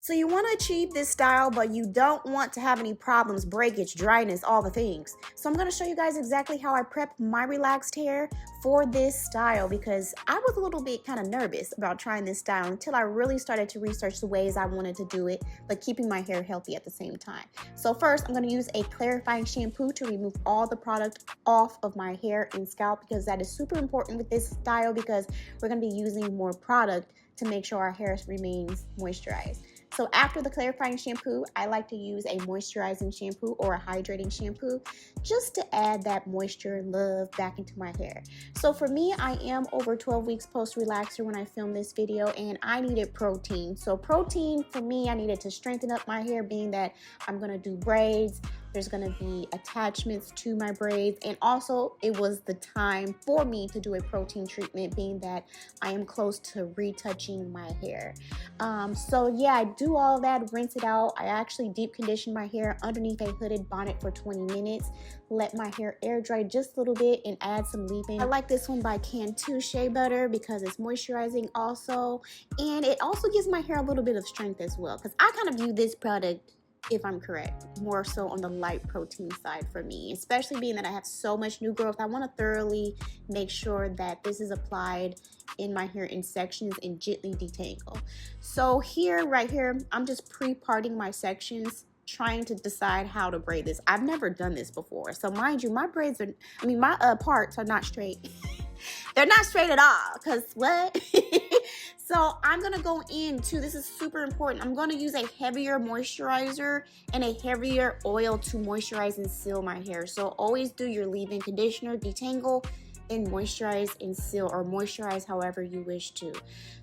So you want to achieve this style, but you don't want to have any problems, breakage, dryness, all the things. So I'm going to show you guys exactly how I prep my relaxed hair for this style, because I was a little bit kind of nervous about trying this style until I really started to research the ways I wanted to do it, but keeping my hair healthy at the same time. So first, I'm going to use a clarifying shampoo to remove all the product off of my hair and scalp, because that is super important with this style, because we're going to be using more product to make sure our hair remains moisturized. So after the clarifying shampoo, I like to use a moisturizing shampoo or a hydrating shampoo just to add that moisture and love back into my hair. So for me, I am over 12 weeks post-relaxer when I filmed this video, and I needed protein. So protein for me, I needed to strengthen up my hair, being that I'm going to do braids. There's going to be attachments to my braids, and also it was the time for me to do a protein treatment, being that I am close to retouching my hair. So yeah, I do all that, rinse it out. I actually deep condition my hair underneath a hooded bonnet for 20 minutes, let my hair air dry just a little bit, and add some leave-in. I like this one by Cantu Shea Butter because it's moisturizing also, and it also gives my hair a little bit of strength as well, because I kind of view this product, if I'm correct, more so on the light protein side for me, especially being that I have so much new growth. I want to thoroughly make sure that this is applied in my hair in sections and gently detangle. So here, right here, I'm just pre-parting my sections, trying to decide how to braid this. I've never done this before. So mind you, my braids are, my parts are not straight. They're not straight at all, because what? So I'm going to go into, this is super important, I'm going to use a heavier moisturizer and a heavier oil to moisturize and seal my hair. So always do your leave-in conditioner, detangle, and moisturize and seal, or moisturize however you wish to.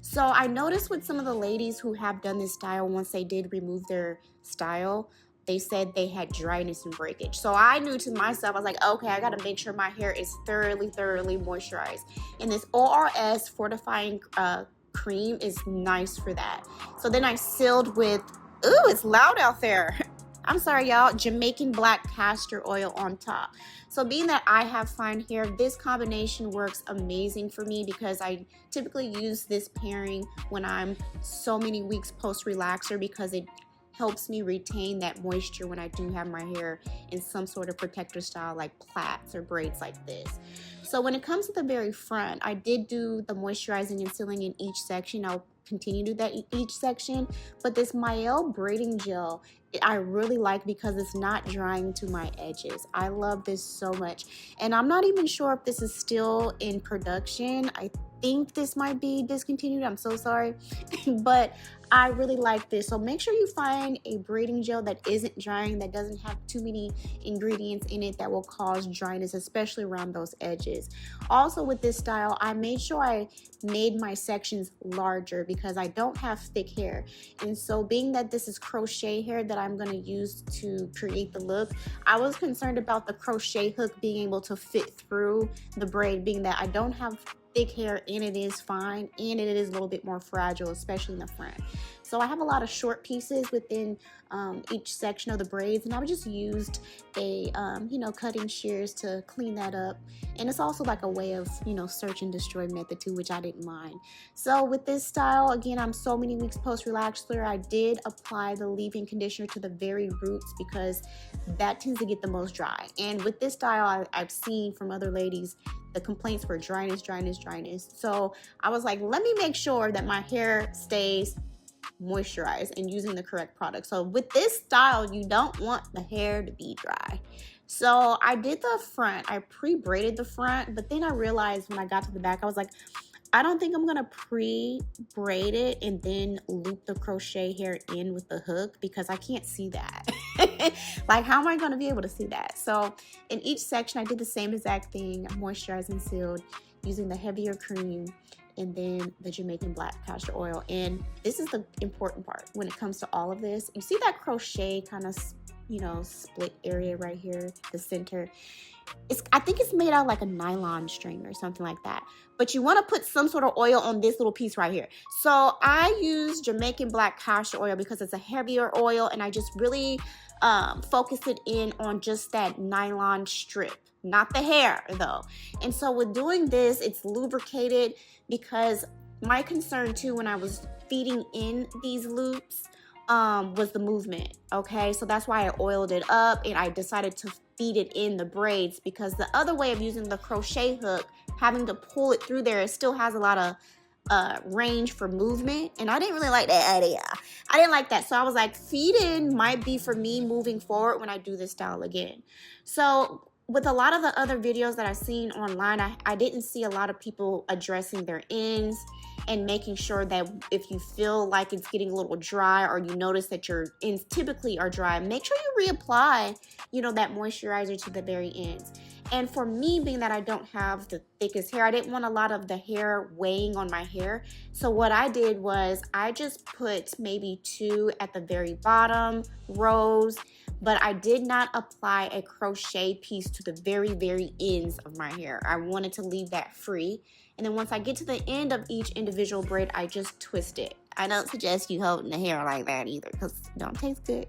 So I noticed with some of the ladies who have done this style, once they did remove their style, they said they had dryness and breakage. So I knew to myself, I was like, okay, I gotta make sure my hair is thoroughly moisturized. And this ORS fortifying cream is nice for that. So then I sealed with, ooh, it's loud out there. I'm sorry, y'all, Jamaican black castor oil on top. So being that I have fine hair, this combination works amazing for me, because I typically use this pairing when I'm so many weeks post-relaxer, because it helps me retain that moisture when I do have my hair in some sort of protector style like plaits or braids like this. So when it comes to the very front, I did do the moisturizing and sealing in each section. I'll continue to do that in each section, but this Mael braiding gel, I really like, because it's not drying to my edges. I love this so much, and I'm not even sure if this is still in production. I think this might be discontinued, I'm so sorry, but I really like this. So make sure you find a braiding gel that isn't drying, that doesn't have too many ingredients in it that will cause dryness, especially around those edges. Also with this style, I made sure I made my sections larger, because I don't have thick hair, and so being that this is crochet hair that I'm going to use to create the look, I was concerned about the crochet hook being able to fit through the braid, being that I don't have thick hair and it is fine, and it is a little bit more fragile, especially in the front. So I have a lot of short pieces within each section of the braids, and I just used a cutting shears to clean that up. And it's also like a way of search and destroy method too, which I didn't mind. So with this style, again, I'm so many weeks post relaxer, I did apply the leave-in conditioner to the very roots, because that tends to get the most dry. And with this style, I've seen from other ladies, the complaints were dryness. So I was like, let me make sure that my hair stays moisturized and using the correct product. So with this style, you don't want the hair to be dry. So I did the front, I pre-braided the front, but then I realized when I got to the back, I was like, I don't think I'm gonna pre-braid it and then loop the crochet hair in with the hook, because I can't see that. Like, how am I gonna be able to see that? So in each section, I did the same exact thing, moisturized and sealed using the heavier cream, and then the Jamaican black castor oil. And this is the important part when it comes to all of this. You see that crochet kind of split area right here, the center. I think it's made out of like a nylon string or something like that. But you want to put some sort of oil on this little piece right here. So I use Jamaican black castor oil because it's a heavier oil, and I just really focused it in on just that nylon strip, not the hair though. And so with doing this, it's lubricated, because my concern too when I was feeding in these loops was the movement. Okay, so that's why I oiled it up and I decided to feed it in the braids, because the other way of using the crochet hook, having to pull it through there, it still has a lot of range for movement, and I didn't really like that idea. I didn't like that, so I was like, feed in might be for me moving forward when I do this style again. So with a lot of the other videos that I've seen online, I didn't see a lot of people addressing their ends and making sure that if you feel like it's getting a little dry, or you notice that your ends typically are dry, make sure you reapply, you know, that moisturizer to the very ends. And for me, being that I don't have the thickest hair, I didn't want a lot of the hair weighing on my hair. So what I did was I just put maybe 2 at the very bottom rows, but I did not apply a crochet piece to the very, very ends of my hair. I wanted to leave that free. And then once I get to the end of each individual braid, I just twist it. I don't suggest you holding the hair like that either, because it don't taste good.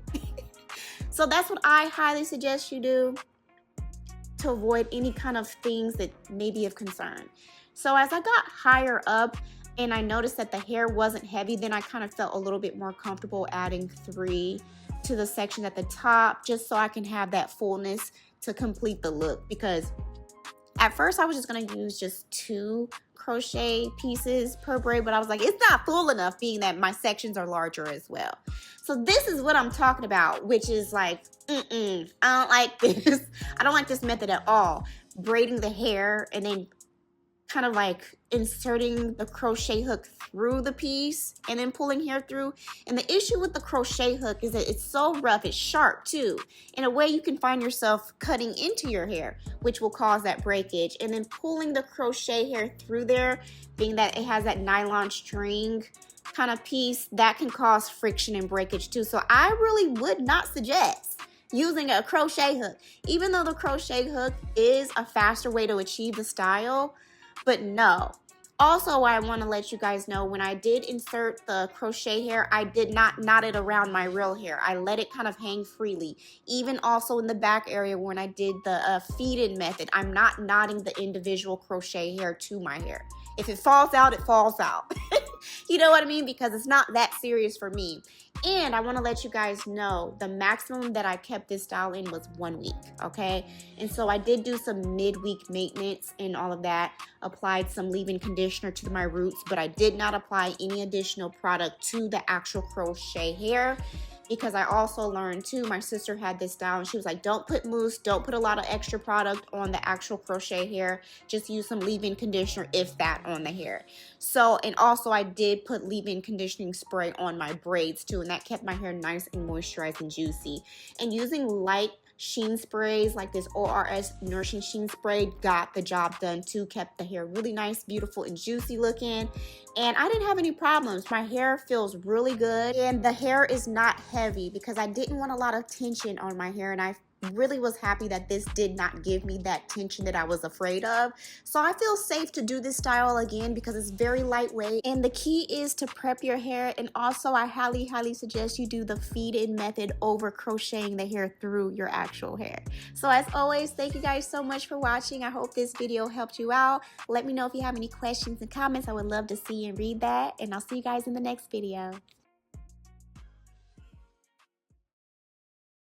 So that's what I highly suggest you do to avoid any kind of things that may be of concern. So as I got higher up and I noticed that the hair wasn't heavy, then I kind of felt a little bit more comfortable adding 3 to the section at the top, just so I can have that fullness to complete the look. Because at first I was just going to use just 2 crochet pieces per braid, but I was like, it's not full enough, being that my sections are larger as well. So this is what I'm talking about, which is like, I don't like this. I don't like this method at all. Braiding the hair and then kind of like inserting the crochet hook through the piece and then pulling hair through. And the issue with the crochet hook is that it's so rough, it's sharp too. In a way, you can find yourself cutting into your hair, which will cause that breakage. And then pulling the crochet hair through there, being that it has that nylon string kind of piece, that can cause friction and breakage too. So I really would not suggest using a crochet hook, even though the crochet hook is a faster way to achieve the style. But no. Also, I want to let you guys know, when I did insert the crochet hair, I did not knot it around my real hair. I let it kind of hang freely. Even also in the back area when I did the feed-in method, I'm not knotting the individual crochet hair to my hair. If it falls out, it falls out. You know what I mean? Because it's not that serious for me. And I want to let you guys know, the maximum that I kept this style in was 1 week, okay? And so I did do some midweek maintenance and all of that. Applied some leave-in conditioner to my roots, but I did not apply any additional product to the actual crochet hair, because I also learned too, my sister had this style and she was like, don't put mousse, don't put a lot of extra product on the actual crochet hair, just use some leave-in conditioner, if that, on the hair. So, and also I did put leave-in conditioning spray on my braids too, and that kept my hair nice and moisturized and juicy. And using light sheen sprays like this ORS Nourishing Sheen Spray got the job done too, kept the hair really nice, beautiful, and juicy looking. And I didn't have any problems. My hair feels really good, and the hair is not heavy, because I didn't want a lot of tension on my hair, and I really was happy that this did not give me that tension that I was afraid of. So I feel safe to do this style again, because it's very lightweight, and the key is to prep your hair. And also I highly suggest you do the feed-in method over crocheting the hair through your actual hair. So as always, thank you guys so much for watching. I hope this video helped you out. Let me know if you have any questions and comments. I would love to see and read that, and I'll see you guys in the next video.